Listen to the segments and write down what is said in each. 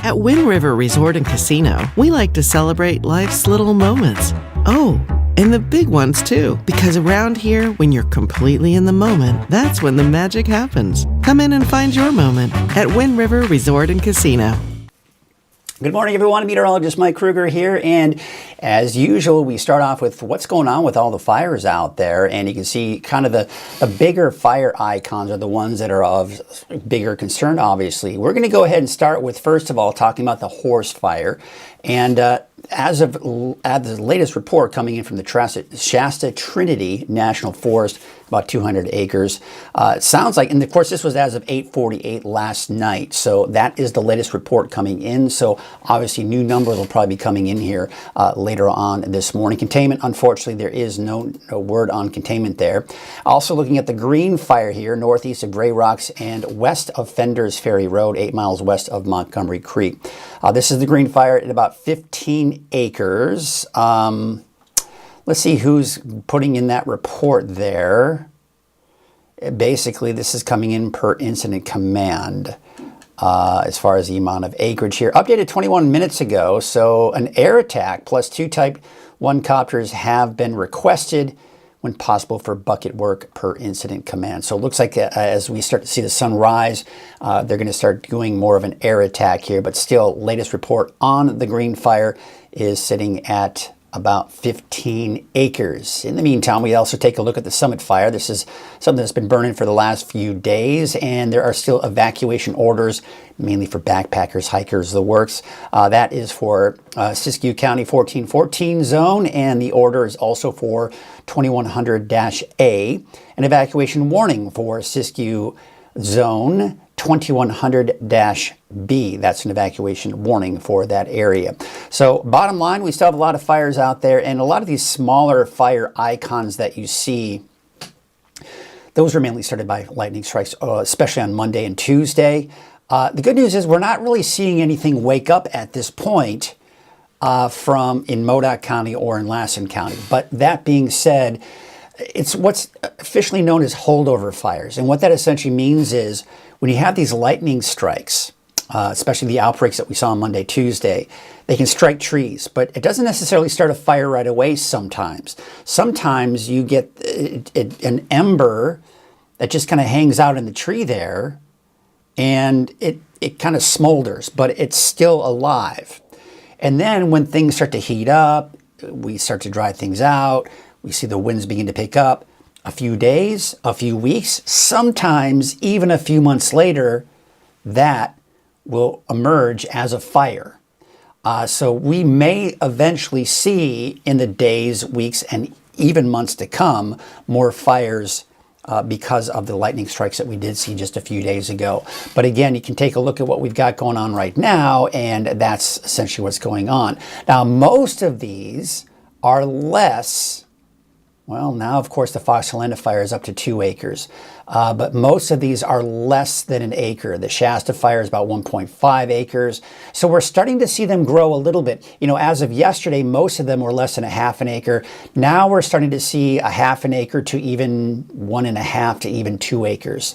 At Wind River Resort and Casino, we like to celebrate life's little moments. Oh, and the big ones too. Because around here, when you're completely in the moment, that's when the magic happens. Come in and find your moment at Wind River Resort and Casino. Good morning, everyone. Meteorologist Mike Krueger here, and as usual, we start off with what's going on with all the fires out there, and you can see kind of the bigger fire icons are the ones that are of bigger concern, obviously. We're going to go ahead and start with, first of all, talking about the horse fire, and as of the latest report coming in from the Shasta Trinity National Forest, about 200 acres. It sounds like, and of course this was as of 8:48 last night, so that is the latest report coming in. So obviously new numbers will probably be coming in here later on this morning. Containment, unfortunately, there is no word on containment there. Also looking at the green fire here, northeast of Gray Rocks and west of Fender's Ferry Road, 8 miles west of Montgomery Creek. This is the green fire at about 15 acres. Let's see who's putting in that report there. Basically, this is coming in per incident command as far as the amount of acreage here. Updated 21 minutes ago, so an air attack plus 2 Type 1 copters have been requested when possible for bucket work per incident command. So it looks like as we start to see the sun rise, they're going to start doing more of an air attack here. But still, latest report on the green fire is sitting at about 15 acres. In the meantime, we also take a look at the Summit Fire. This is something that's been burning for the last few days, and there are still evacuation orders, mainly for backpackers, hikers, the works. That is for Siskiyou County 1414 zone, and the order is also for 2100-A. An evacuation warning for Siskiyou zone 2100-B. That's an evacuation warning for that area. So bottom line, we still have a lot of fires out there, and a lot of these smaller fire icons that you see, those were mainly started by lightning strikes, especially on Monday and Tuesday. The good news is we're not really seeing anything wake up at this point from in Modoc County or in Lassen County. But that being said, it's what's officially known as holdover fires. And what that essentially means is when you have these lightning strikes, especially the outbreaks that we saw on Monday, Tuesday, they can strike trees, but it doesn't necessarily start a fire right away sometimes. Sometimes you get an ember that just kind of hangs out in the tree there, and it kind of smolders, but it's still alive. And then when things start to heat up, we start to dry things out, we see the winds begin to pick up. A few days, a few weeks, sometimes even a few months later, that will emerge as a fire. So we may eventually see in the days, weeks, and even months to come, more fires because of the lightning strikes that we did see just a few days ago. But again, you can take a look at what we've got going on right now, and that's essentially what's going on. Now, most of these are less. Well, now, of course, the Fox Helena fire is up to 2 acres, but most of these are less than an acre. The Shasta fire is about 1.5 acres. So we're starting to see them grow a little bit. You know, as of yesterday, most of them were less than a half an acre. Now we're starting to see a half an acre to even 1.5 to even 2 acres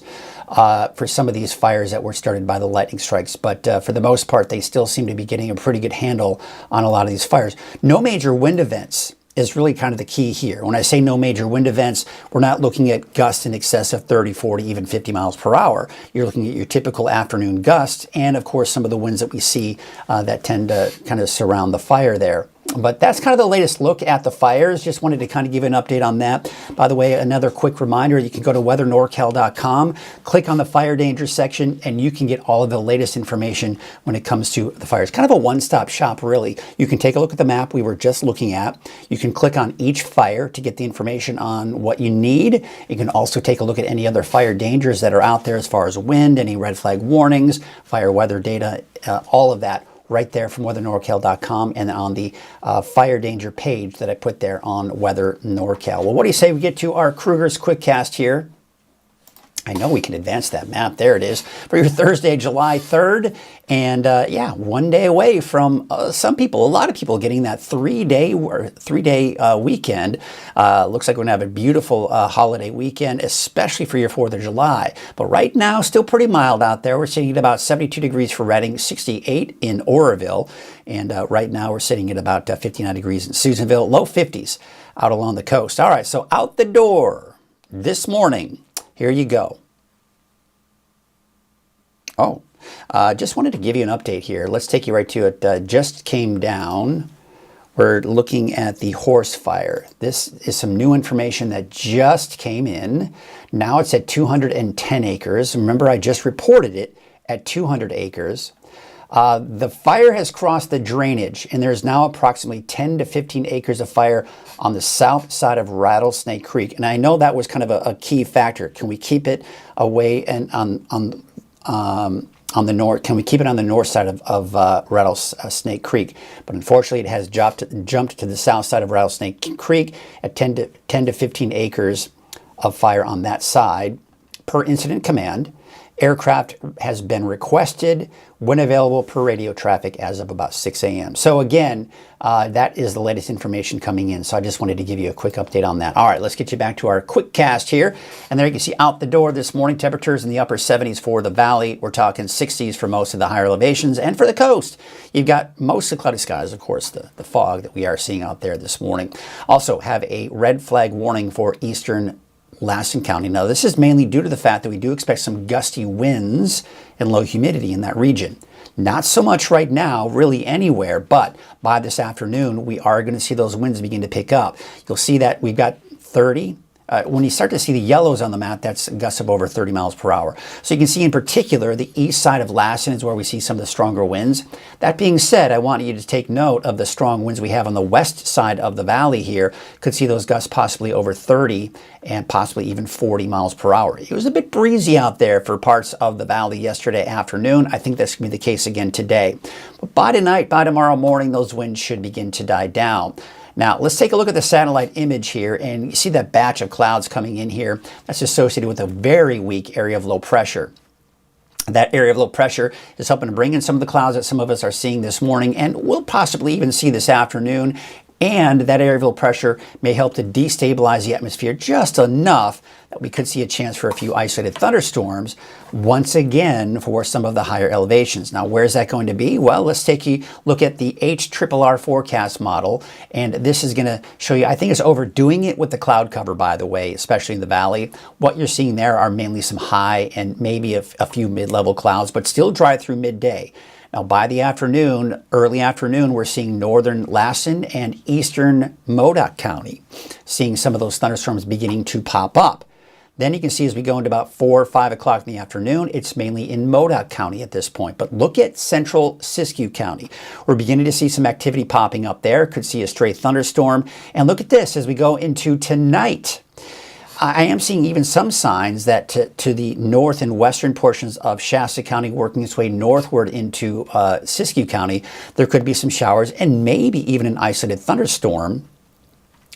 for some of these fires that were started by the lightning strikes. But for the most part, they still seem to be getting a pretty good handle on a lot of these fires. No major wind events is really kind of the key here. When I say no major wind events, we're not looking at gusts in excess of 30, 40, even 50 miles per hour. You're looking at your typical afternoon gusts, and of course some of the winds that we see that tend to kind of surround the fire there. But that's kind of the latest look at the fires. Just wanted to kind of give an update on that. By the way, another quick reminder, you can go to weathernorcal.com, click on the fire danger section, and you can get all of the latest information when it comes to the fires. Kind of a one-stop shop, really. You can take a look at the map we were just looking at. You can click on each fire to get the information on what you need. You can also take a look at any other fire dangers that are out there as far as wind, any red flag warnings, fire weather data, all of that right there from weathernorcal.com, and on the fire danger page that I put there on Weather NorCal. Well, what do you say we get to our Krueger's Quickcast here? I know we can advance that map. There it is for your Thursday, July 3rd. And yeah, 1 day away from some people, a lot of people getting that three-day weekend. Looks like we're going to have a beautiful holiday weekend, especially for your 4th of July. But right now, still pretty mild out there. We're sitting at about 72 degrees for Redding, 68 in Oroville. And right now, we're sitting at about 59 degrees in Susanville, low 50s out along the coast. All right, so out the door this morning. Here you go. Oh, just wanted to give you an update here. Let's take you right to it. Just came down. We're looking at the horse fire. This is some new information that just came in. Now it's at 210 acres. Remember, I just reported it at 200 acres. The fire has crossed the drainage, and there's now approximately 10 to 15 acres of fire on the south side of Rattlesnake Creek. And I know that was kind of a key factor. Can we keep it away and on the north? Can we keep it on the north side of Rattlesnake Creek? But unfortunately, it has jumped to the south side of Rattlesnake Creek at 10 to 15 acres of fire on that side. Per incident command, aircraft has been requested when available per radio traffic as of about 6 a.m. So again, that is the latest information coming in. So I just wanted to give you a quick update on that. All right, let's get you back to our Quickcast here. And there you can see out the door this morning, temperatures in the upper 70s for the valley. We're talking 60s for most of the higher elevations. And for the coast, you've got mostly cloudy skies, of course, the fog that we are seeing out there this morning. Also have a red flag warning for eastern Lassen County. Now, this is mainly due to the fact that we do expect some gusty winds and low humidity in that region. Not so much right now, really anywhere, but by this afternoon, we are going to see those winds begin to pick up. You'll see that we've got 30. When you start to see the yellows on the map, that's gusts of over 30 miles per hour. So you can see in particular, the east side of Lassen is where we see some of the stronger winds. That being said, I want you to take note of the strong winds we have on the west side of the valley here. Could see those gusts possibly over 30 and possibly even 40 miles per hour. It was a bit breezy out there for parts of the valley yesterday afternoon. I think that's going to be the case again today. But by tonight, by tomorrow morning, those winds should begin to die down. Now, let's take a look at the satellite image here, and you see that batch of clouds coming in here. That's associated with a very weak area of low pressure. That area of low pressure is helping to bring in some of the clouds that some of us are seeing this morning, and we'll possibly even see this afternoon. And that area of low pressure may help to destabilize the atmosphere just enough that we could see a chance for a few isolated thunderstorms once again for some of the higher elevations. Now, where's that going to be? Well, let's take a look at the HRRR forecast model. And this is going to show you, I think it's overdoing it with the cloud cover, by the way, especially in the valley. What you're seeing there are mainly some high and maybe a few mid-level clouds, but still dry through midday. Now, by the afternoon, early afternoon, we're seeing northern Lassen and eastern Modoc County, seeing some of those thunderstorms beginning to pop up. Then you can see as we go into about 4 or 5 o'clock in the afternoon, it's mainly in Modoc County at this point. But look at central Siskiyou County. We're beginning to see some activity popping up there. Could see a stray thunderstorm. And look at this as we go into tonight. I am seeing even some signs that to the north and western portions of Shasta County, working its way northward into Siskiyou County, there could be some showers and maybe even an isolated thunderstorm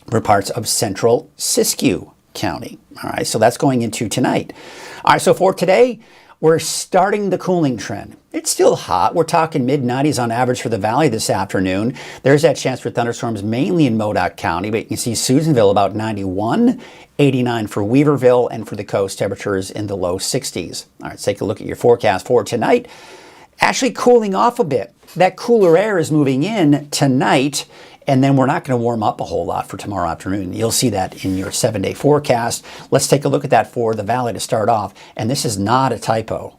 for parts of central Siskiyou County. All right, so that's going into tonight. All right, so for today, we're starting the cooling trend. It's still hot. We're talking mid-90s on average for the valley this afternoon. There's that chance for thunderstorms mainly in Modoc County, but you can see Susanville about 91, 89 for Weaverville, and for the coast, temperatures in the low 60s. All right, let's take a look at your forecast for tonight. Actually cooling off a bit. That cooler air is moving in tonight, and then we're not going to warm up a whole lot for tomorrow afternoon. You'll see that in your 7-day forecast. Let's take a look at that for the valley to start off. And this is not a typo.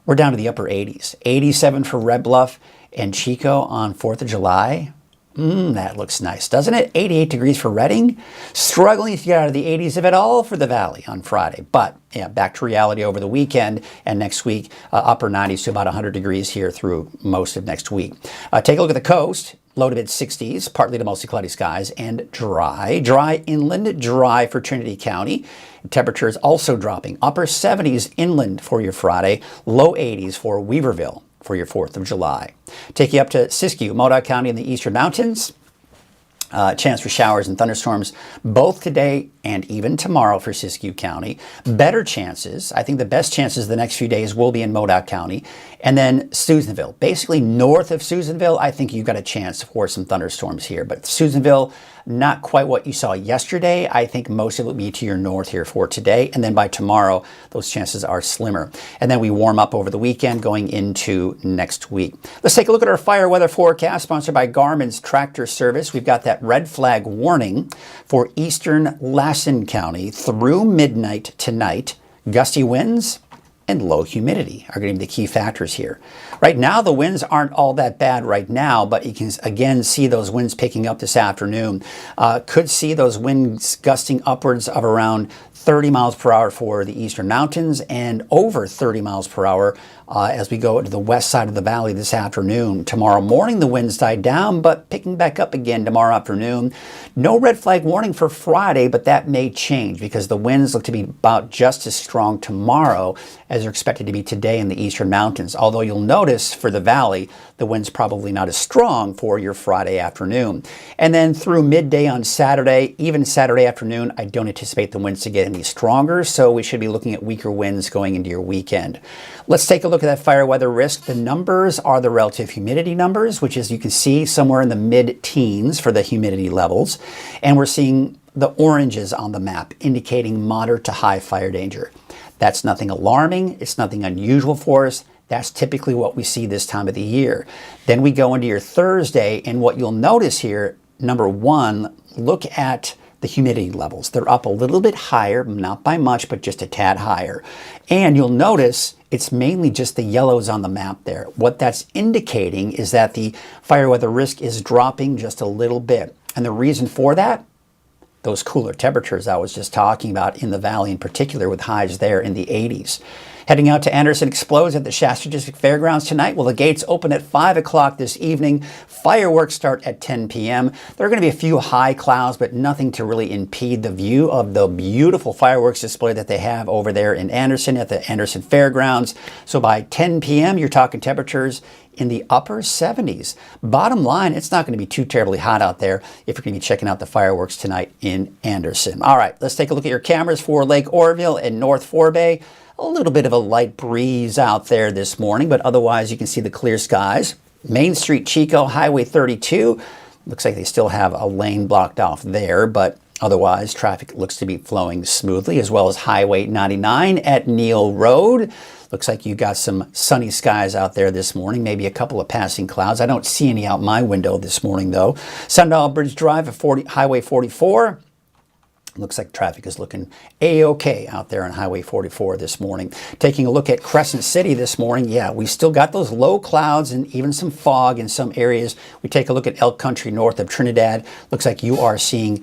We're down to the upper 80s. 87 for Red Bluff and Chico on 4th of July. That looks nice, doesn't it? 88 degrees for Redding. Struggling to get out of the 80s, if at all, for the valley on Friday. But yeah, back to reality over the weekend and next week, upper 90s to about 100 degrees here through most of next week. Take a look at the coast. Low to mid 60s, partly to mostly cloudy skies, and dry. Dry inland, dry for Trinity County. Temperatures also dropping. Upper 70s inland for your Friday. Low 80s for Weaverville for your 4th of July. Take you up to Siskiyou, Modoc County in the eastern mountains. chance for showers and thunderstorms both today and even tomorrow for Siskiyou County. Better chances, I think the best chances the next few days will be in Modoc County. And then Susanville, basically north of Susanville, I think you've got a chance for some thunderstorms here. But Susanville, not quite what you saw yesterday. I think most of it will be to your north here for today. And then by tomorrow, those chances are slimmer. And then we warm up over the weekend going into next week. Let's take a look at our fire weather forecast sponsored by Garmin's Tractor Service. We've got that red flag warning for eastern Lassen County through midnight tonight. Gusty winds and low humidity are going to be the key factors here. Right now, the winds aren't all that bad right now, but you can again see those winds picking up this afternoon. Could see those winds gusting upwards of around 30 miles per hour for the eastern mountains and over 30 miles per hour as we go to the west side of the valley this afternoon. Tomorrow morning, the winds die down, but picking back up again tomorrow afternoon. No red flag warning for Friday, but that may change because the winds look to be about just as strong tomorrow as they're expected to be today in the eastern mountains. Although you'll notice for the valley, the wind's probably not as strong for your Friday afternoon. And then through midday on Saturday, even Saturday afternoon, I don't anticipate the winds to get any stronger, so we should be looking at weaker winds going into your weekend. Let's take a look at that fire weather risk. The numbers are the relative humidity numbers, which is you can see somewhere in the mid-teens for the humidity levels. And we're seeing the oranges on the map indicating moderate to high fire danger. That's nothing alarming. It's nothing unusual for us. That's typically what we see this time of the year. Then we go into your Thursday, and what you'll notice here, number one, look at the humidity levels. They're up a little bit higher, not by much, but just a tad higher. And you'll notice it's mainly just the yellows on the map there. What that's indicating is that the fire weather risk is dropping just a little bit. And the reason for that, those cooler temperatures I was just talking about in the valley in particular, with highs there in the 80s. Heading out to Anderson Explodes at the Shasta District Fairgrounds tonight. Well, the gates open at 5 o'clock this evening. Fireworks start at 10 p.m. There are going to be a few high clouds, but nothing to really impede the view of the beautiful fireworks display that they have over there in Anderson at the Anderson Fairgrounds. So by 10 p.m., you're talking temperatures in the upper 70s. Bottom line, it's not going to be too terribly hot out there if you're going to be checking out the fireworks tonight in Anderson. All right, let's take a look at your cameras for Lake Oroville and North Forebay. A little bit of a light breeze out there this morning, but otherwise you can see the clear skies. Main Street, Chico, Highway 32. Looks like they still have a lane blocked off there, but otherwise traffic looks to be flowing smoothly, as well as Highway 99 at Neal Road. Looks like you got some sunny skies out there this morning, maybe a couple of passing clouds. I don't see any out my window this morning, though. Sundial Bridge Drive at Highway 44. Looks like traffic is looking A-OK out there on Highway 44 this morning. Taking a look at Crescent City this morning, yeah, we still got those low clouds and even some fog in some areas. We take a look at Elk Country north of Trinidad. Looks like you are seeing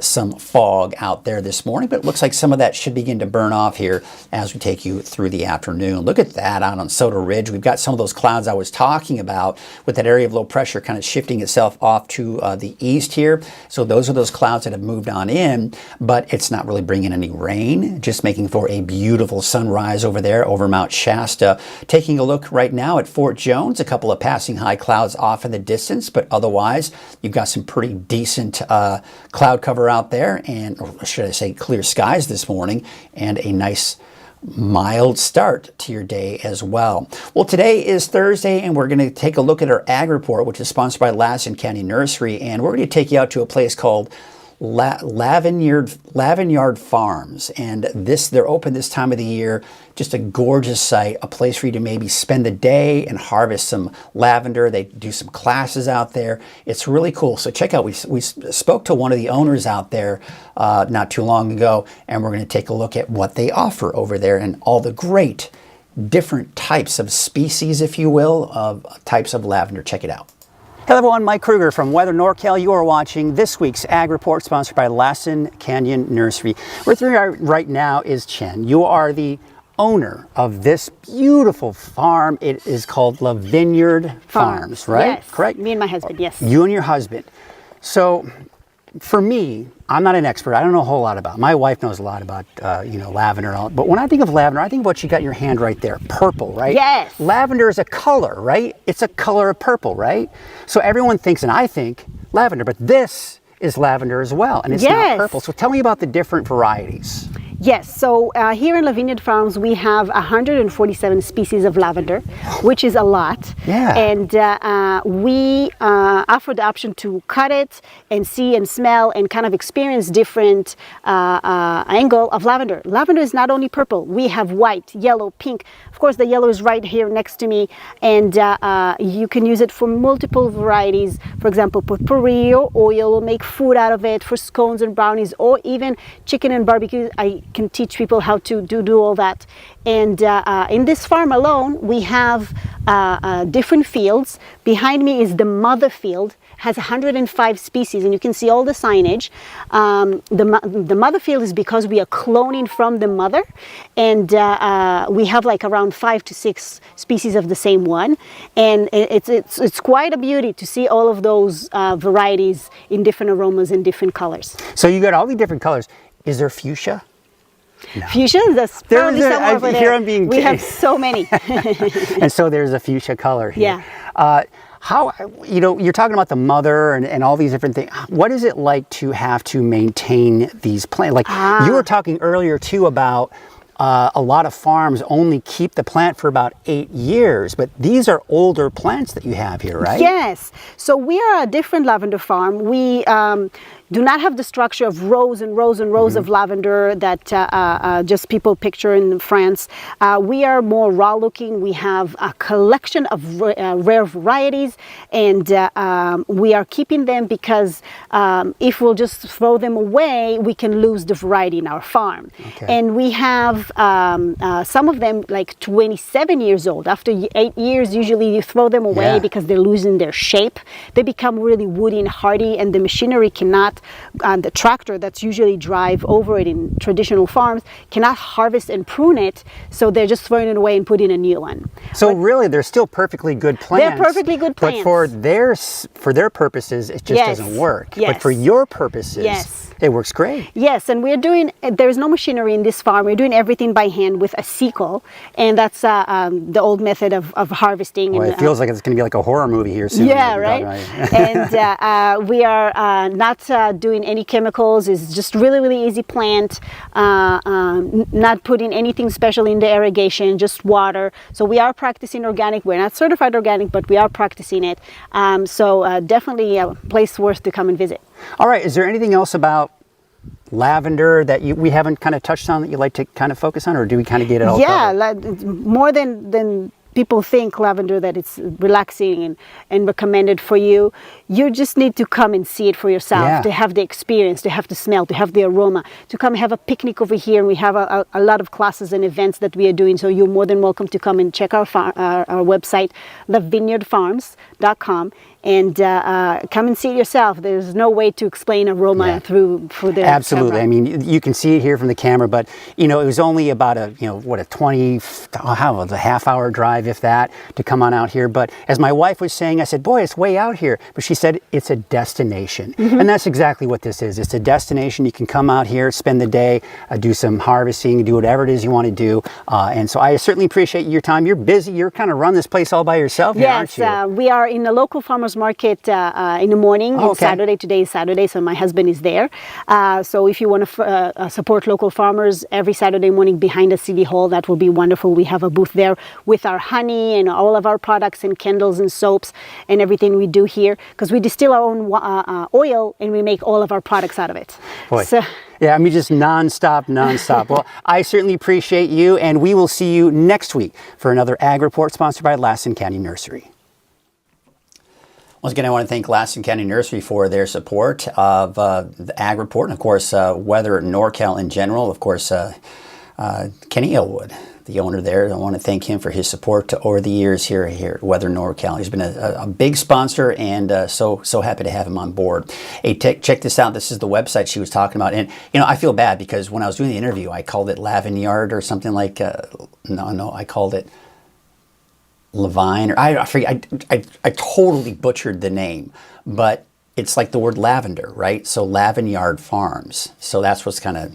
some fog out there this morning, but it looks like some of that should begin to burn off here as we take you through the afternoon. Look at that out on Soto Ridge. We've got some of those clouds I was talking about with that area of low pressure kind of shifting itself off to the east here. So those are those clouds that have moved on in. But it's not really bringing any rain, just making for a beautiful sunrise over there over Mount Shasta. Taking a look right now at Fort Jones, a couple of passing high clouds off in the distance, but otherwise you've got some pretty decent cloud cover out there, and or should I say clear skies this morning, and a nice mild start to your day as well. Well, today is Thursday, and we're going to take a look at our ag report, which is sponsored by Lassen County Nursery, and we're going to take you out to a place called Vineyard Farms, and they're open this time of the year. Just a gorgeous site, a place for you to maybe spend the day and harvest some lavender. They do some classes out there. It's really cool. So check out, we spoke to one of the owners out there not too long ago, and we're going to take a look at what they offer over there and all the great different types of species, if you will, of types of lavender. Check it out. Hello everyone, Mike Krueger from Weather NorCal. You are watching this week's Ag Report sponsored by Lassen Canyon Nursery. With me right now is Chen. You are the owner of this beautiful farm. It is called Vineyard Farms, right? Yes. Correct? Me and my husband, yes. You and your husband. So for me, I'm not an expert. I don't know a whole lot about it. My wife knows a lot about, lavender and all. But when I think of lavender, I think of what you got in your hand right there. Purple, right? Yes. Lavender is a color, right? It's a color of purple, right? So everyone thinks, and I think, lavender, but this is lavender as well, and it's not purple. So tell me about the different varieties. Yes, so here in Vineyard Farms, we have 147 species of lavender, which is a lot. Yeah. And we offer the option to cut it and see and smell and kind of experience different angle of lavender. Lavender is not only purple. We have white, yellow, pink. Of course, the yellow is right here next to me, and you can use it for multiple varieties. For example, potpourri or oil, or make food out of it for scones and brownies, or even chicken and barbecue. I can teach people how to do all that. And in this farm alone, we have different fields. Behind me is the mother field, has 105 species, and you can see all the signage. The mother field is because we are cloning from the mother, and we have like around 5 to 6 species of the same one, and it's quite a beauty to see all of those varieties in different aromas and different colors. So you got all the different colors. Is there fuchsia? No. Fuchsia? That's probably somewhere over there. Here I'm being we have so many. And so there's a fuchsia color here. Yeah. How, you know, you're talking about the mother and all these different things. What is it like to have to maintain these plants? Like you were talking earlier too about a lot of farms only keep the plant for about 8 years, but these are older plants that you have here, right? Yes. So we are a different lavender farm. We do not have the structure of rows and rows and rows of lavender that just people picture in France. We are more raw looking. We have a collection of rare varieties, and we are keeping them because if we'll just throw them away, we can lose the variety in our farm. Okay. And we have some of them like 27 years old. After 8 years, usually you throw them away because they're losing their shape. They become really woody and hardy, and the machinery cannot, the tractor that's usually drive over it in traditional farms, cannot harvest and prune it, so they're just throwing it away and putting a new one. So really, they're still perfectly good plants. They're perfectly good plants. But for their purposes, it just doesn't work. Yes. But for your purposes, it works great. Yes, and we're doing, there's no machinery in this farm. We're doing everything by hand with a sickle, and that's the old method of harvesting. Well, it feels like it's going to be like a horror movie here soon. Yeah, right? And we are not doing any chemicals. It's just really, really easy plant, not putting anything special in the irrigation, just water. So we are practicing organic. We're not certified organic, but we are practicing it. So definitely a place worth to come and visit. All right, is there anything else about lavender that we haven't kind of touched on that you'd like to kind of focus on, or do we kind of get it all covered? More than people think lavender, that it's relaxing and recommended for you. You just need to come and see it for yourself, to have the experience, to have the smell, to have the aroma, to come have a picnic over here. And we have a lot of classes and events that we are doing, so you're more than welcome to come and check our website, thevineyardfarms.com, and come and see it yourself. There's no way to explain aroma through the Absolutely. camera. I mean, you can see it here from the camera, but you know, it was only about a half-hour drive, if that, to come on out here. But as my wife was saying, I said, boy, it's way out here. But she said it's a destination. And that's exactly what this is. It's a destination. You can come out here, spend the day, do some harvesting, do whatever it is you want to do. And so I certainly appreciate your time. You're busy. You're kind of run this place all by yourself here, aren't you? Yes, we are in the local farmers market in the morning. It's Saturday. Today is Saturday, so my husband is there. So if you want to support local farmers every Saturday morning behind the City Hall, that will be wonderful. We have a booth there with our honey and all of our products and candles and soaps and everything we do here, because we distill our own oil and we make all of our products out of it. Boy. So, yeah, I mean, just nonstop. Well, I certainly appreciate you, and we will see you next week for another Ag Report sponsored by Lassen County Nursery. Once again, I want to thank Lassen County Nursery for their support of the Ag Report, and of course, Weather NorCal in general. Of course, Kenny Elwood, the owner there, I want to thank him for his support over the years here at Weather NorCal. He's been a big sponsor, and so happy to have him on board. Hey, check this out. This is the website she was talking about, and you know, I feel bad because when I was doing the interview, I called it Lavinyard or something like. No, I called it Levine, or I forget. I totally butchered the name, but it's like the word lavender, right? So Vineyard Farms. So that's what's kind of,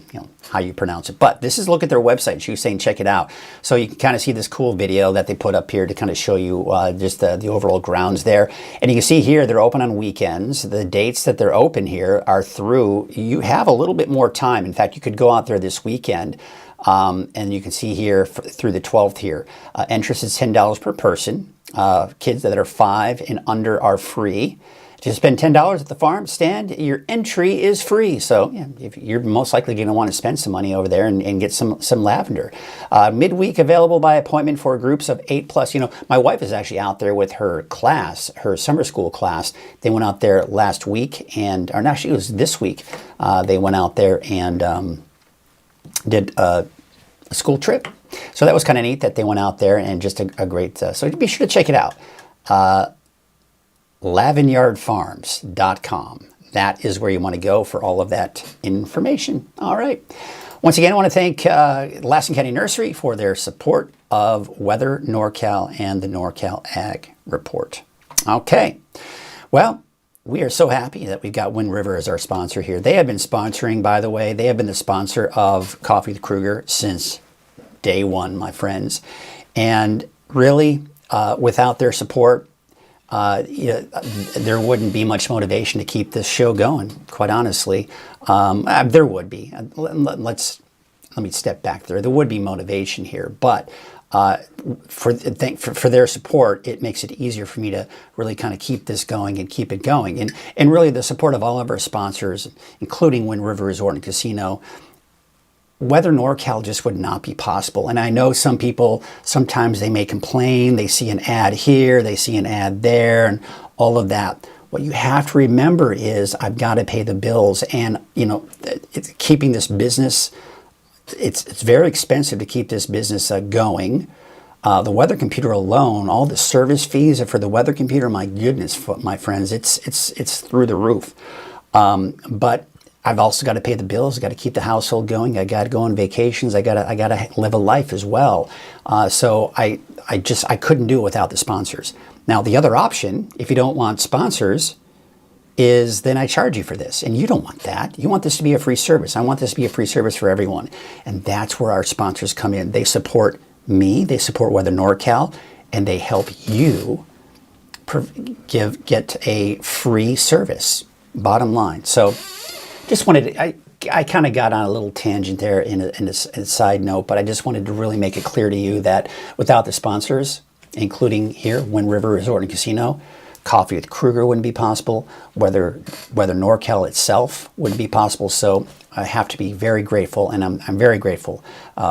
how you pronounce it. But this is, look at their website. She was saying, check it out. So you can kind of see this cool video that they put up here to kind of show you just the overall grounds there. And you can see here, they're open on weekends. The dates that they're open here are through, you have a little bit more time. In fact, you could go out there this weekend. And you can see here through the 12th here. Entrance is $10 per person. Kids that are 5 and under are free. If you spend $10 at the farm stand, your entry is free. So if you're most likely going to want to spend some money over there and get some lavender. Midweek available by appointment for groups of 8+. My wife is actually out there with her class, her summer school class. They went out there last week, or actually it was this week. They went out there and did a school trip. So that was kind of neat that they went out there, and just a great, so be sure to check it out. Vineyardfarms.com. That is where you want to go for all of that information. All right. Once again, I want to thank Lassen County Nursery for their support of Weather NorCal and the NorCal Ag Report. Okay. Well, we are so happy that we've got Wind River as our sponsor here. They have been sponsoring, by the way, they have been the sponsor of Coffee with Krueger since day one, my friends. And really, without their support, there wouldn't be much motivation to keep this show going, quite honestly. There would be. Let me step back there. There would be motivation here, but for their support, it makes it easier for me to really kind of keep this going and keep it going. And really the support of all of our sponsors, including Wind River Resort and Casino, Weather NorCal just would not be possible. And I know some people, sometimes they may complain, they see an ad here, they see an ad there, and all of that. What you have to remember is I've got to pay the bills, and it's keeping this business, it's very expensive to keep this business going. The weather computer alone, all the service fees for the weather computer, my goodness, my friends, it's through the roof. But I've also got to pay the bills. I've got to keep the household going. I got to go on vacations. I got to live a life as well. So I couldn't do it without the sponsors. Now, the other option, if you don't want sponsors, is then I charge you for this. And you don't want that. You want this to be a free service. I want this to be a free service for everyone. And that's where our sponsors come in. They support me. They support Weather NorCal. And they help you get a free service, bottom line. So just wanted to, I kind of got on a little tangent there in a side note, but I just wanted to really make it clear to you that without the sponsors, including here, Wind River Resort and Casino, Coffee with Krueger wouldn't be possible, whether NorCal itself wouldn't be possible. So I have to be very grateful, and I'm very grateful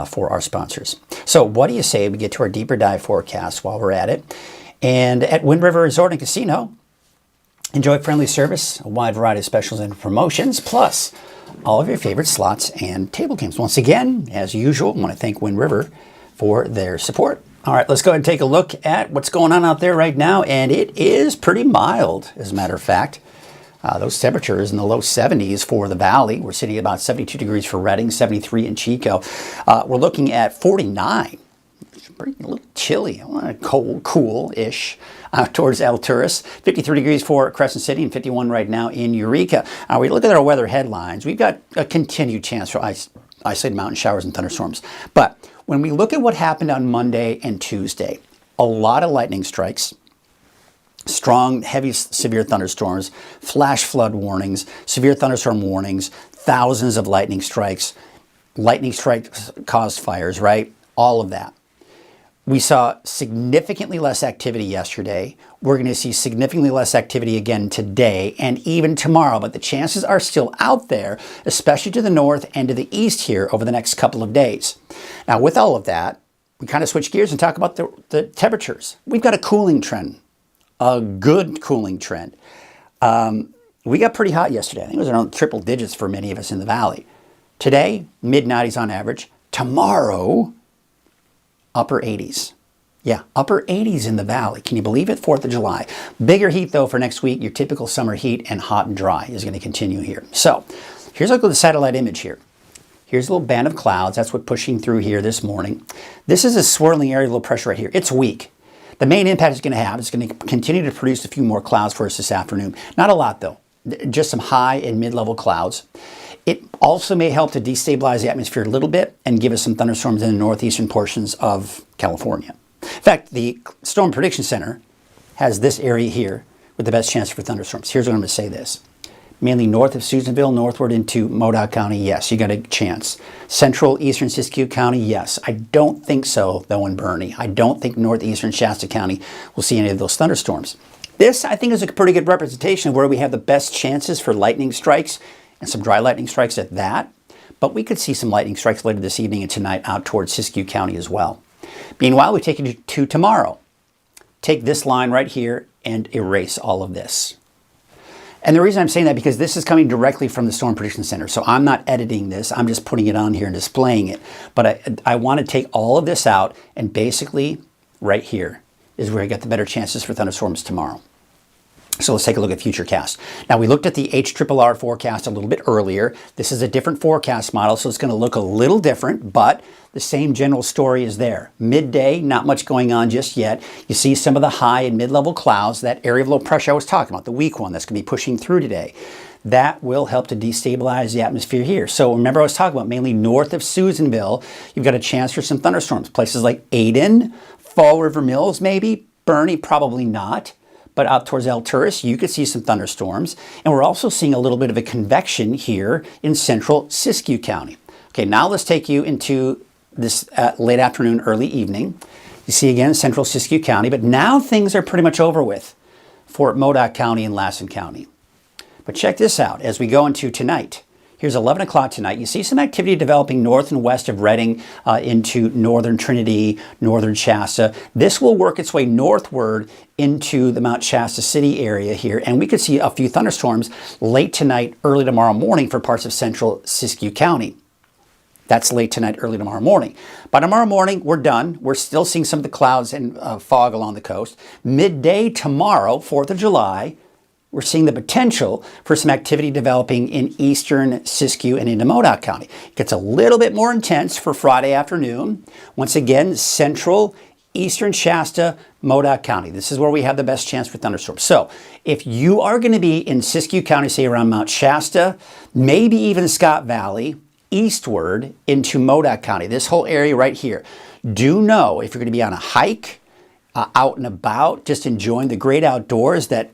for our sponsors. So what do you say we get to our deeper dive forecast while we're at it? And at Wind River Resort and Casino, enjoy friendly service, a wide variety of specials and promotions, plus all of your favorite slots and table games. Once again, as usual, I want to thank Wind River for their support. All right, let's go ahead and take a look at what's going on out there right now, and it is pretty mild, as a matter of fact. Those temperatures in the low 70s for the valley. We're sitting at about 72 degrees for Redding, 73 in Chico. We're looking at 49. It's pretty a little chilly, cold, cool-ish. Towards El Turris, 53 degrees for Crescent City and 51 right now in Eureka. We look at our weather headlines. We've got a continued chance for isolated mountain showers and thunderstorms. But when we look at what happened on Monday and Tuesday, a lot of lightning strikes, strong, heavy, severe thunderstorms, flash flood warnings, severe thunderstorm warnings, thousands of lightning strikes. Lightning strikes caused fires, right? All of that. We saw significantly less activity yesterday. We're going to see significantly less activity again today and even tomorrow, but the chances are still out there, especially to the north and to the east here over the next couple of days. Now, with all of that, we kind of switch gears and talk about the temperatures. We've got a cooling trend, a good cooling trend. We got pretty hot yesterday. I think it was around triple digits for many of us in the valley. Today, mid-90s on average. Tomorrow, upper 80s. Yeah, upper 80s in the valley. Can you believe it? 4th of July. Bigger heat, though, for next week. Your typical summer heat and hot and dry is going to continue here. So here's a look at the satellite image here. Here's a little band of clouds. That's what's pushing through here this morning. This is a swirling area of low pressure right here. It's weak. The main impact it's going to have is going to continue to produce a few more clouds for us this afternoon. Not a lot, though. just some high and mid-level clouds. It also may help to destabilize the atmosphere a little bit and give us some thunderstorms in the northeastern portions of California. In fact, the Storm Prediction Center has this area here with the best chance for thunderstorms. Here's what I'm going to say this. Mainly north of Susanville, northward into Modoc County, yes, you got a chance. Central, eastern Siskiyou County, yes. I don't think so, though, in Bernie. I don't think northeastern Shasta County will see any of those thunderstorms. This, I think, is a pretty good representation of where we have the best chances for lightning strikes, and some dry lightning strikes at that. But we could see some lightning strikes later this evening and tonight out towards Siskiyou County as well. Meanwhile, we take you to tomorrow. Take this line right here and erase all of this. And the reason I'm saying that because this is coming directly from the Storm Prediction Center. So I'm not editing this. I'm just putting it on here and displaying it. But I want to take all of this out, and basically right here is where I get the better chances for thunderstorms tomorrow. So let's take a look at Futurecast. Now, we looked at the HRRR forecast a little bit earlier. This is a different forecast model, so it's going to look a little different, but the same general story is there. Midday, not much going on just yet. You see some of the high and mid-level clouds, that area of low pressure I was talking about, the weak one that's going to be pushing through today. That will help to destabilize the atmosphere here. So remember I was talking about mainly north of Susanville, you've got a chance for some thunderstorms. Places like Aden, Fall River Mills maybe, Bernie probably not. But out towards El Turris, you could see some thunderstorms. And we're also seeing a little bit of a convection here in central Siskiyou County. Okay, now let's take you into this late afternoon, early evening. You see again central Siskiyou County, but now things are pretty much over with for Modoc County and Lassen County. But check this out as we go into tonight. Here's 11 o'clock tonight. You see some activity developing north and west of Redding into northern Trinity, northern Shasta. This will work its way northward into the Mount Shasta City area here, and we could see a few thunderstorms late tonight, early tomorrow morning for parts of central Siskiyou County. That's late tonight, early tomorrow morning. By tomorrow morning, we're done. We're still seeing some of the clouds and fog along the coast. Midday tomorrow, 4th of July, we're seeing the potential for some activity developing in eastern Siskiyou and into Modoc County. It gets a little bit more intense for Friday afternoon. Once again, central, eastern Shasta, Modoc County. This is where we have the best chance for thunderstorms. So if you are going to be in Siskiyou County, say around Mount Shasta, maybe even Scott Valley, eastward into Modoc County, this whole area right here, do know if you're going to be on a hike, out and about, just enjoying the great outdoors that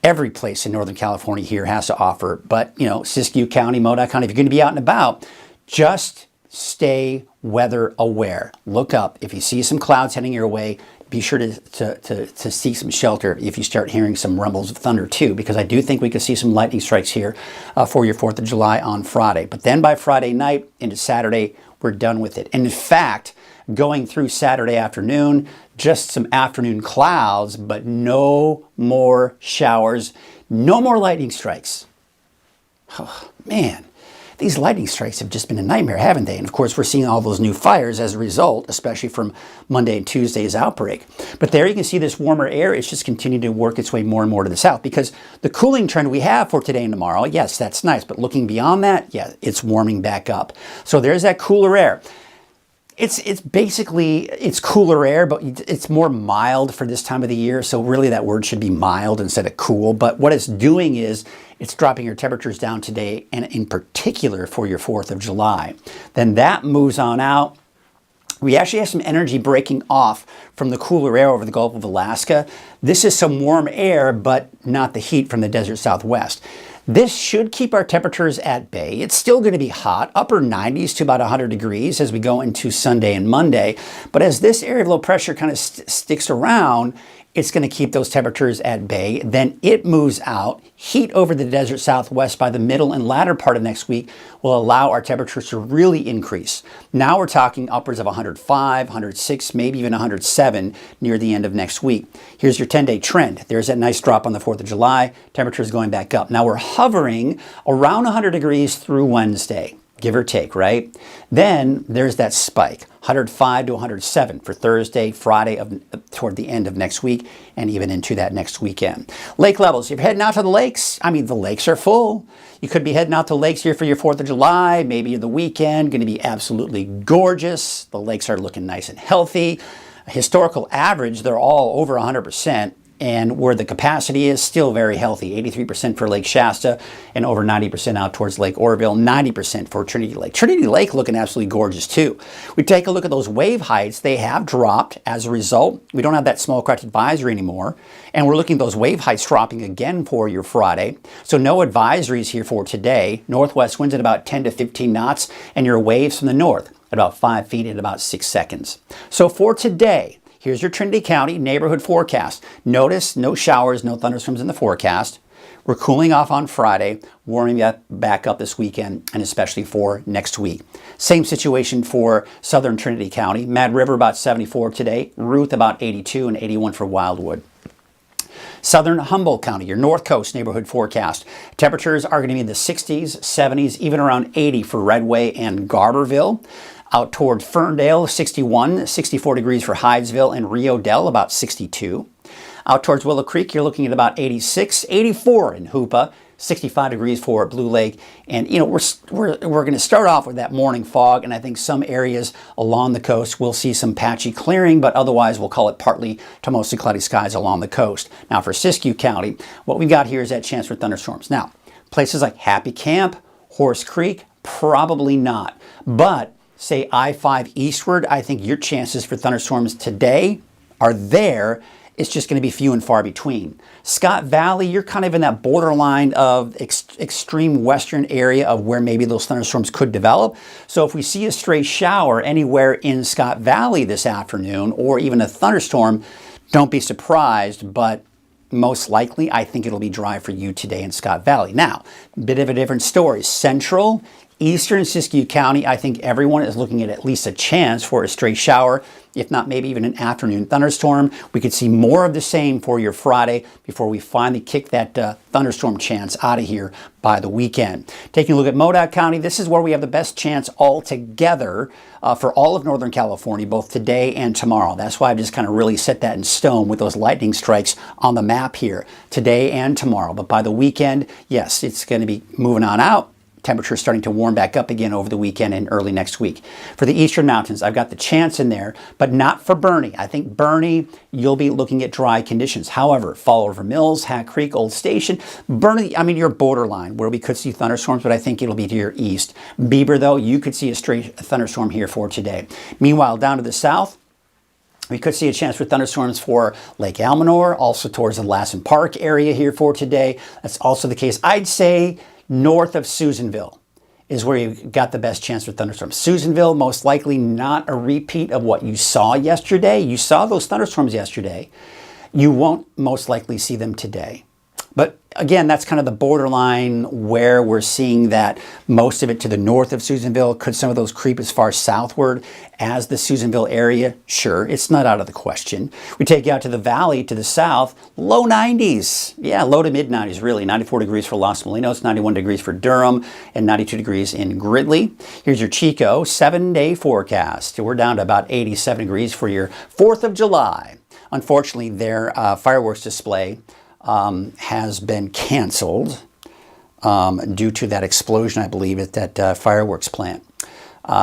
every place in Northern California here has to offer. But, you know, Siskiyou County, Modoc County, if you're going to be out and about, just stay weather aware. Look up. If you see some clouds heading your way, be sure to seek some shelter if you start hearing some rumbles of thunder too, because I do think we could see some lightning strikes here for your 4th of July on Friday. But then by Friday night into Saturday, we're done with it. And in fact, going through Saturday afternoon, just some afternoon clouds, but no more showers, no more lightning strikes. Oh, man, these lightning strikes have just been a nightmare, haven't they? And of course, we're seeing all those new fires as a result, especially from Monday and Tuesday's outbreak. But there you can see this warmer air. It's just continuing to work its way more and more to the south, because the cooling trend we have for today and tomorrow, yes, that's nice. But looking beyond that, yeah, it's warming back up. So there's that cooler air. It's basically, it's cooler air, but it's more mild for this time of the year. So really that word should be mild instead of cool. But what it's doing is it's dropping your temperatures down today, and in particular for your 4th of July. Then that moves on out. We actually have some energy breaking off from the cooler air over the Gulf of Alaska. This is some warm air, but not the heat from the desert Southwest. This should keep our temperatures at bay. It's still going to be hot, upper 90s to about 100 degrees as we go into Sunday and Monday. But as this area of low pressure kind of sticks around, it's going to keep those temperatures at bay. Then it moves out. Heat over the desert Southwest by the middle and latter part of next week will allow our temperatures to really increase. Now we're talking upwards of 105, 106, maybe even 107 near the end of next week. Here's your 10-day trend. There's that nice drop on the 4th of July. Temperatures going back up. Now we're hovering around 100 degrees through Wednesday, give or take, right? Then there's that spike, 105 to 107 for Thursday, Friday, toward the end of next week, and even into that next weekend. Lake levels, if you're heading out to the lakes, I mean, the lakes are full. You could be heading out to lakes here for your 4th of July, maybe the weekend, going to be absolutely gorgeous. The lakes are looking nice and healthy. Historical average, they're all over 100%. and where the capacity is still very healthy. 83% for Lake Shasta and over 90% out towards Lake Oroville, 90% for Trinity Lake. Trinity Lake looking absolutely gorgeous too. We take a look at those wave heights. They have dropped as a result. We don't have that small craft advisory anymore. And we're looking at those wave heights dropping again for your Friday. So no advisories here for today. Northwest winds at about 10 to 15 knots and your waves from the north at about 5 feet in about 6 seconds. So for today, here's your Trinity County neighborhood forecast. Notice no showers, no thunderstorms in the forecast. We're cooling off on Friday, warming up back up this weekend, and especially for next week. Same situation for southern Trinity County. Mad River about 74 today, Ruth about 82 and 81 for Wildwood. Southern Humboldt County, your North Coast neighborhood forecast. Temperatures are going to be in the 60s, 70s, even around 80 for Redway and Garberville. Out toward Ferndale, 61, 64 degrees for Hydesville and Rio Dell, about 62. Out towards Willow Creek, you're looking at about 86, 84 in Hoopa, 65 degrees for Blue Lake. And, you know, we're going to start off with that morning fog, and I think some areas along the coast will see some patchy clearing, but otherwise we'll call it partly to mostly cloudy skies along the coast. Now for Siskiyou County, what we've got here is that chance for thunderstorms. Now, places like Happy Camp, Horse Creek, probably not. But say I-5 eastward, I think your chances for thunderstorms today are there. It's just going to be few and far between. Scott Valley, you're kind of in that borderline of extreme western area of where maybe those thunderstorms could develop. So if we see a stray shower anywhere in Scott Valley this afternoon, or even a thunderstorm, don't be surprised, but most likely, I think it'll be dry for you today in Scott Valley. Now, a bit of a different story. Central, eastern Siskiyou County, I think everyone is looking at least a chance for a stray shower, if not maybe even an afternoon thunderstorm. We could see more of the same for your Friday before we finally kick that thunderstorm chance out of here by the weekend. Taking a look at Modoc County, this is where we have the best chance altogether for all of Northern California, both today and tomorrow. That's why I've just kind of really set that in stone with those lightning strikes on the map here, today and tomorrow. But by the weekend, yes, it's going to be moving on out. Temperatures starting to warm back up again over the weekend and early next week. For the Eastern Mountains, I've got the chance in there, but not for Bernie. I think Bernie, you'll be looking at dry conditions. However, Fall River Mills, Hat Creek, Old Station, Bernie, I mean, you're borderline where we could see thunderstorms, but I think it'll be to your east. Beaver, though, you could see a straight thunderstorm here for today. Meanwhile, down to the south, we could see a chance for thunderstorms for Lake Almanor, also towards the Lassen Park area here for today. That's also the case, I'd say, north of Susanville is where you got the best chance for thunderstorms. Susanville, most likely not a repeat of what you saw yesterday. You saw those thunderstorms yesterday. You won't most likely see them today. But again, that's kind of the borderline where we're seeing that most of it to the north of Susanville. Could some of those creep as far southward as the Susanville area? Sure, it's not out of the question. We take you out to the valley to the south, low 90s. Yeah, low to mid 90s, really. 94 degrees for Los Molinos, 91 degrees for Durham, and 92 degrees in Gridley. Here's your Chico 7-day forecast. We're down to about 87 degrees for your 4th of July. Unfortunately, their fireworks display has been canceled due to that explosion, I believe, at that fireworks plant.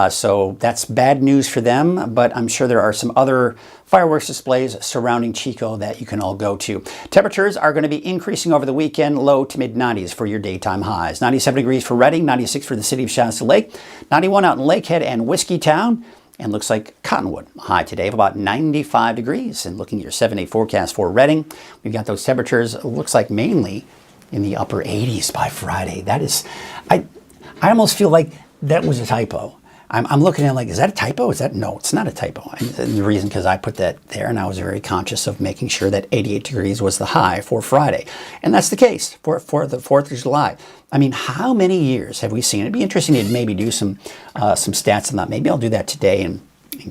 So that's bad news for them, but I'm sure there are some other fireworks displays surrounding Chico that you can all go to. Temperatures are going to be increasing over the weekend, low to mid 90s for your daytime highs. 97 degrees for Redding, 96 for the city of Shasta Lake, 91 out in Lakehead and Whiskeytown. And looks like Cottonwood, high today of about 95 degrees. And looking at your 7-day forecast for Redding, we've got those temperatures, it looks like mainly in the upper 80s by Friday. That is, I almost feel like that was a typo. I'm looking at it like, is that a typo? Is that, no, it's not a typo. And the reason, because I put that there and I was very conscious of making sure that 88 degrees was the high for Friday. And that's the case for the 4th of July. I mean, how many years have we seen? It'd be interesting to maybe do some stats on that. Maybe I'll do that today and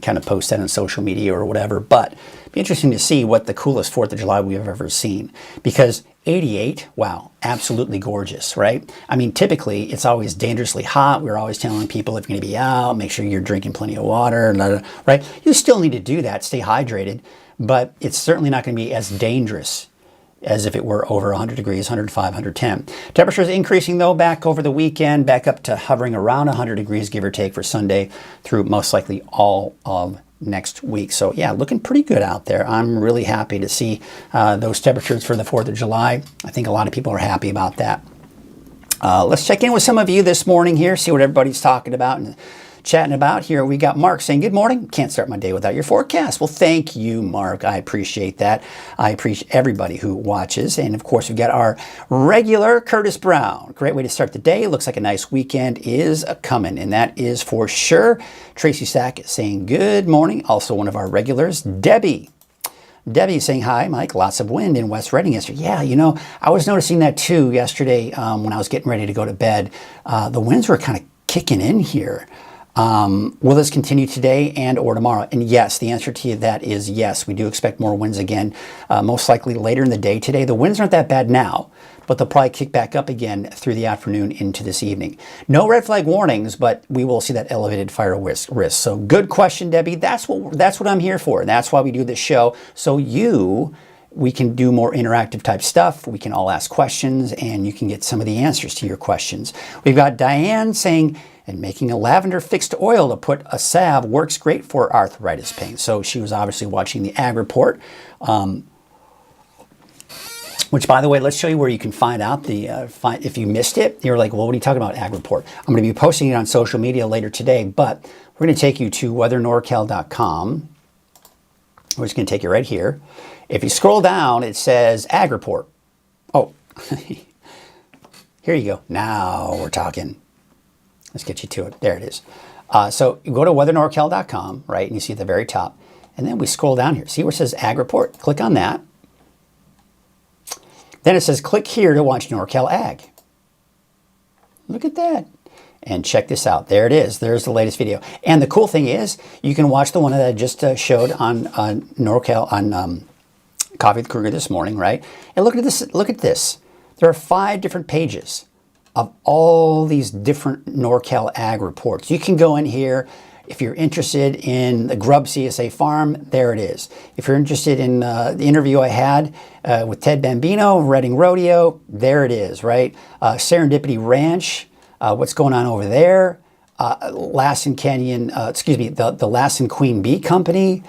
kind of post that on social media or whatever. But it'd be interesting to see what the coolest 4th of July we've ever seen. Because 88, wow, absolutely gorgeous, right? I mean, typically it's always dangerously hot. We're always telling people if you're going to be out, make sure you're drinking plenty of water, right? You still need to do that, stay hydrated, but it's certainly not going to be as dangerous as if it were over 100 degrees, 105, 110. Temperatures increasing though back over the weekend, back up to hovering around 100 degrees, give or take, for Sunday through most likely all of next week. So yeah, looking pretty good out there. I'm really happy to see those temperatures for the 4th of July. I think a lot of people are happy about that. Let's check in with some of you this morning here, see what everybody's talking about and chatting about here. We got Mark saying, good morning. Can't start my day without your forecast. Well, thank you, Mark. I appreciate that. I appreciate everybody who watches. And of course, we've got our regular Curtis Brown. Great way to start the day. Looks like a nice weekend is coming, and that is for sure. Tracy Sack is saying good morning. Also one of our regulars, Debbie. Debbie is saying, hi, Mike, lots of wind in West Redding yesterday. Yeah, you know, I was noticing that too yesterday when I was getting ready to go to bed. The winds were kind of kicking in here. Will this continue today and or tomorrow? And yes, the answer to that is yes. We do expect more winds again, most likely later in the day today. The winds aren't that bad now, but they'll probably kick back up again through the afternoon into this evening. No red flag warnings, but we will see that elevated fire risk. So good question, Debbie. That's what I'm here for. And that's why we do this show. So we can do more interactive type stuff. We can all ask questions and you can get some of the answers to your questions. We've got Diane saying, and making a lavender fixed oil to put a salve works great for arthritis pain. So she was obviously watching the ag report, which, by the way, let's show you where you can find out if you missed it. You're like, well, what are you talking about, ag report? I'm going to be posting it on social media later today, but we're going to take you to weathernorcal.com. We're just going to take you right here. If you scroll down, it says ag report. Oh, here you go. Now we're talking. Let's get you to it. There it is. So you go to weathernorcal.com, right? And you see at the very top. And then we scroll down here. See where it says Ag Report? Click on that. Then it says click here to watch NorCal Ag. Look at that. And check this out. There it is. There's the latest video. And the cool thing is you can watch the one that I just showed on NorCal, on Coffee with Krueger this morning, right? And look at this. Look at this. There are 5 different pages of all these different NorCal ag reports. You can go in here. If you're interested in the Grub CSA farm, there it is. If you're interested in the interview I had with Ted Bambino, Redding Rodeo, there it is, right? Serendipity Ranch, what's going on over there? Lassen Canyon, the Lassen Queen Bee Company.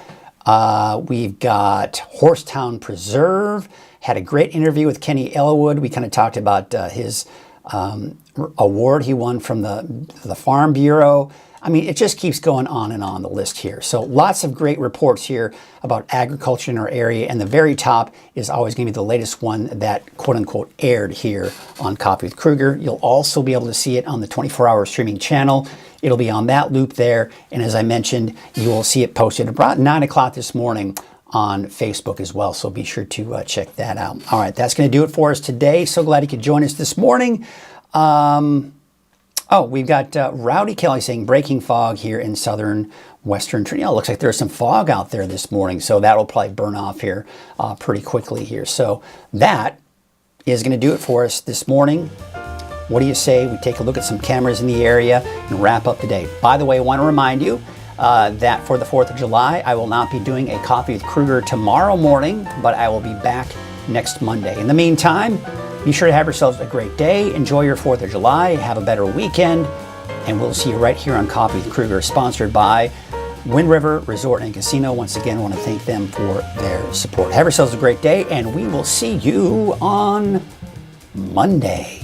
We've got Horsetown Preserve. Had a great interview with Kenny Elwood. We kind of talked about his award he won from the Farm Bureau. I mean, it just keeps going on and on the list here. So lots of great reports here about agriculture in our area. And the very top is always going to be the latest one that quote unquote aired here on Coffee with Krueger. You'll also be able to see it on the 24-hour streaming channel. It'll be on that loop there. And as I mentioned, you will see it posted about 9 o'clock this morning on Facebook as well. So be sure to check that out. All right, that's going to do it for us today. So glad you could join us this morning. We've got Rowdy Kelly saying breaking fog here in southern western Trinity. Oh, looks like there's some fog out there this morning, so that'll probably burn off here pretty quickly here. So that is going to do it for us this morning. What do you say we take a look at some cameras in the area and wrap up the day? By the way, I want to remind you that for the 4th of July, I will not be doing a Coffee with Krueger tomorrow morning, but I will be back next Monday. In the meantime, be sure to have yourselves a great day. Enjoy your 4th of July. Have a better weekend. And we'll see you right here on Coffee with Krueger, sponsored by Wind River Resort and Casino. Once again, I want to thank them for their support. Have yourselves a great day, and we will see you on Monday.